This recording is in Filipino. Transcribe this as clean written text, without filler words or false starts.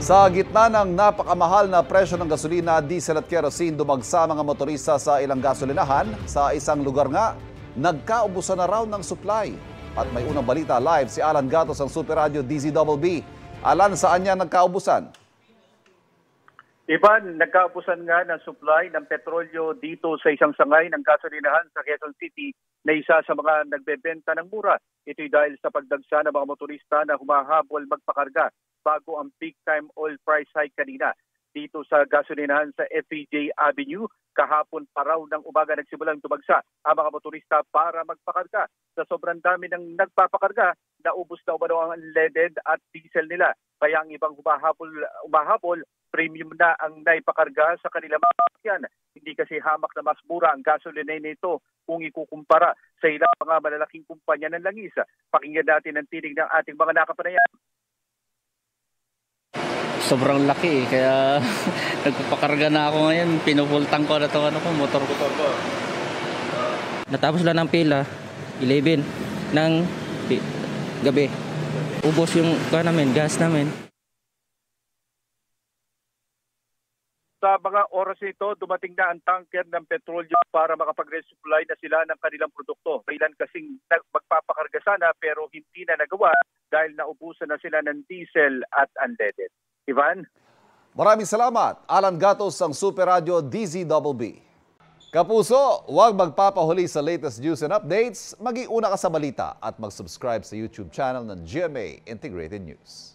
Sa gitna ng napakamahal na presyo ng gasolina, diesel at kerosene, dumagsa mga motorista sa ilang gasolinahan. Sa isang lugar nga, nagkaubusan na raw ng supply. At may unang balita live si Alan Gatos ng Super Radio DZBB. Alan, saan niya nagkaubusan? Ivan, nagkaubusan nga ng supply ng petrolyo dito sa isang sangay ng gasolinahan sa Quezon City na isa sa mga nagbebenta ng mura. Ito'y dahil sa pagdagsa ng mga motorista na humahabol magpakarga bago ang big time oil price hike kanina. Dito sa gasolinahan sa FEJ Avenue, kahapon pa raw ng umaga nagsimulang tumagsa ang mga motorista para magpakarga. Sa sobrang dami ng nagpapakarga, naubos na umano ang unleaded at diesel nila. Kaya ang ibang umahabol, premium na ang naipakarga sa kanilang mga sasakyan. Hindi kasi hamak na mas mura ang gasolina nito kung ikukumpara sa ilang mga malalaking kumpanya ng langis. Pakinggan natin ang tinig ng ating mga nakapanayam. Sobrang laki kaya nagpapakarga na ako ngayon. Pinupultang ko na ito motor ko. Natapos lang ng pila, 11 ng gabi. Ubos yung gas namin. Sa mga oras nito, dumating na ang tanker ng petrolyo para makapag-resupply na sila ng kanilang produkto. Kailan kasing magpapakarga sana pero hindi na nagawa dahil naubusan na sila ng diesel at unleaded. Ivan? Maraming salamat. Alan Gatos ng Super Radio DZBB. Kapuso, huwag magpapahuli sa latest news and updates. Mag-iuna ka sa balita at mag-subscribe sa YouTube channel ng GMA Integrated News.